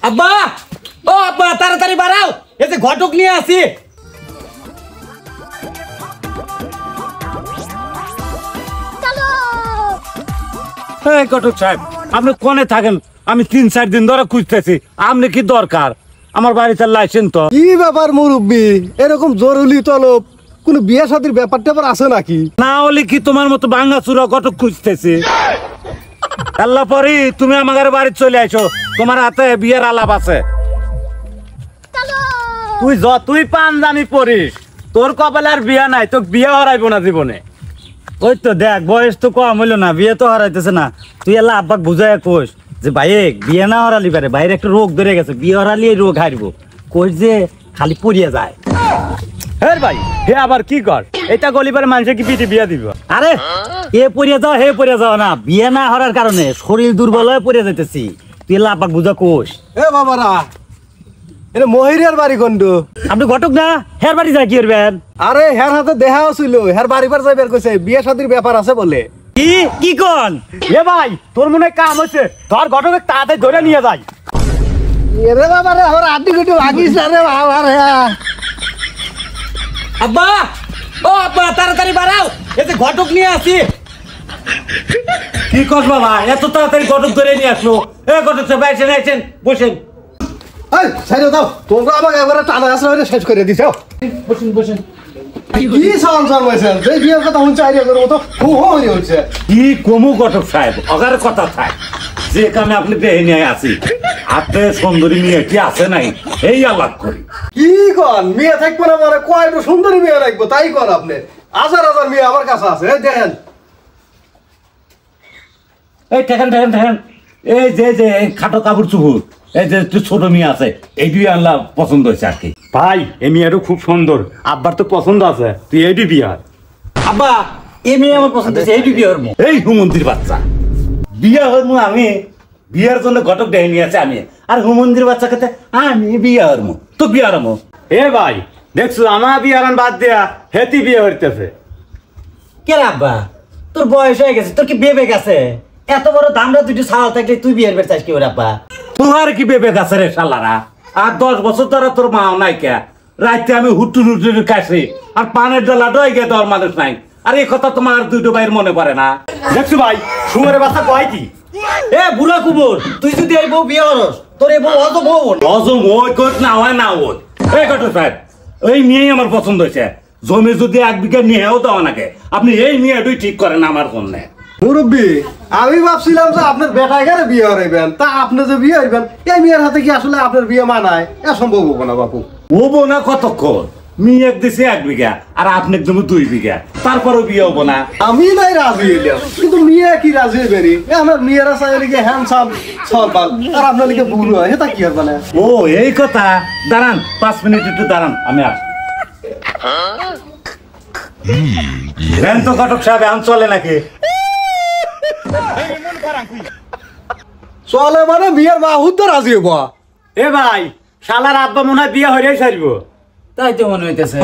আব্বা, ও আব্বা, তাড়াতাড়ি বাড়াও, এই যে ঘটক নিয়ে আসি। এই ঘটক সাহেব, আপনি কোনে থাকেন? আমি 3-4 দিন ধরে খুঁজতেছি। আপনি কি দরকার? আমার বাড়িতে লাইছেন তো? কি ব্যাপার মুরব্বী, এরকম জরুরি তলব কোন বিয়ে শাদীর ব্যাপার ট্যাপার আছে নাকি? না হলে কি তোমার মতো ভাঙ্গা চুরা ঘটক খুঁজতেছি? আল্লাহ পরি তুমি আমার বাড়ি চলে আসো, তোমার হাতে বিয়ের আলাপ আছে। তুই যতই পাঞ্জামি পরিস, তোর কপালে আর বিয়া নাই, তোকে বিয়ে হারাইবো না জীবনে। ওই তো দেখ, বয়স তো কম হইলো না, বিয়ে তো হারাইতেছে না। তুই আল্লাহ আব্বাক বুঝাই কোষ যে ভাই বিয়ে না হারালি পারে, বাইরে একটা রোগ ধরে গেছে, বিয়ে হারালি এই রোগ হারবো। কোষ যে খালি পড়িয়ে যায়। হ্যাঁ ভাই, হে আবার কি কর, এটা গলিবার মানুষে কি পিঠে বিয়া দিব? আরে এ পড়িয়ে যাও হে পড়িয়ে যাও না, বিয়ে না হওয়ার কারণে শরীর দুর্বল হয়ে পড়িয়ে যাইতেছি। তুই আল্লাহ আব্বাক বুঝা কোষ। এ বাবারা, এটা মহিরের বাড়ি কোনটো? আপনি ঘটক না, হের বাড়ি যায় কি করবেন? আরে হের হাতে দেখাও ছিল, হের বাড়ি বার যাইবার কইছে, বিয়ে শাদীর ব্যাপার আছে বলে। কি কি কোন? এ ভাই, তোর মনে হয় কাম হচ্ছে, ধর ঘটকে তাড়াতাড়ি ধরে নিয়ে যাই। এরে বাবারে, আমার আড্ডি গুটি লাগিস রে বাবারে। আব্বা, ও আব্বা, তাড়াতাড়ি বাড়াও, এই যে ঘটক নিয়ে আসি। কি কর বাবা, এত তাড়াতাড়ি ঘটক ধরে নিয়ে আসলো? এ ঘটক সাহেব আইছেন, আইছেন, বসেন। এই ছাইরো দাও, তোমরা আমাকে একবারে টানা আসলে হইলে শেষ করে দিছো। বসেন বসেন। কি সংসার হইছেন, যে বিয়ের কথা হুন চাইরে করে মতো হু হু হইছে। কি কমু ঘটক সাহেব, অগার কথা থাক, যে কামে আপনি দেহে নিয়ে আসি, হাতে সুন্দরী মেয়ে কি আছে নাই, এই আলাপ করি। কি কন, মেয়ে থাকবো না মানে কয়টা সুন্দরী মেয়ে রাখবো, তাই কন আপনি? হাজার হাজার মেয়ে আমার কাছে আছে, এই দেখেন। এই ঠেকেন ঠেকেন ঠেকেন, এই যে যে খাটো কাপড় চুপুর, এই যে একটু ছোট মেয়ে আছে, এই দুই আল্লাহ পছন্দ হয়েছে আর কি। ভাই, এই মেয়েরও খুব সুন্দর, আব্বার তো পছন্দ আছে, তুই এইটি বিয়ে হয়। আব্বা, এই মেয়ে আমার পছন্দ হয়েছে, এই বিয়ে হরমু। এই হুমন্দির বাচ্চা বিয়ে হরমু আমি, বিয়ের জন্য ঘটক ডেকে নিয়ে আছে আমি, আর হুমন্দির বাচ্চা খেতে আমি বিয়ে হরমু, তো বিয়ে হরমু। এ ভাই, দেখছো আমার বিয়ে হারান বাদ দেয়া হেতি বিয়ে হইতেছে। কে রে আব্বা, তোর বয়স হয়ে গেছে, তোর কি বিবেক আছে? এত বড় দামরা দুটো সাল থাকলে তুই বিয়ের বের চাস কি ওর আব্বা? তোমার কি বিবেক আছে রে শালারা? আর 10 বছর ধরে তোর মা নাই কে, রাইতে আমি হুট্টুর হুট্টুর কাছে, আর পানের ডালা ডয় গে তোর মানুষ নাই। আর এই কথা তোমার দুটো ভাইয়ের মনে পড়ে না? দেখছো ভাই, সুমরের বাচ্চা কয় কি? এ বুড়া কুবর, তুই যদি এই বউ বিয়ে হরস, তোর এই বউ অত বউ অজম ওই কোট না হয় না ওই। এই কত সাহেব, এই মেয়েই আমার পছন্দ হয়েছে। জমি যদি 1 বিঘা নিয়েও দাও নাকি, আপনি এই মেয়েটাই ঠিক করেন আমার জন্য। মুরব্বী, আমি ভাবছিলাম যে আপনার বেটা এখানে বিয়ে হইবেন, তা আপনি যে বিয়ে হইবেন, এই মেয়ের হাতে কি আসলে আপনার বিয়ে মানায়? এ সম্ভব হবো না বাপু। হবো না কতক্ষণ? মেয়ে দিছে 1 বিঘা, আর আপনি একদম 2 বিঘা, তারপরও বিয়ে হবো না। আমি নাই রাজি হইলাম, কিন্তু মেয়ে কি রাজি হইবেনি? আমার মেয়েরা চাই লিখে হ্যান্ডসাম সরবাল, আর আপনার লিখে বুড়ো হয়, এটা কি আর মানে? ও এই কথা, দাঁড়ান 5 মিনিট একটু দাঁড়ান, আমি আস। তো ঘটক সাহেব আম চলে নাকি? চলে মানে বিয়ের মাহুদ তো রাজি হবো। এ ভাই, শালার আব্বা মনে হয় বিয়ে হয়ে সারবো। তাই তো মনে হইতেছে।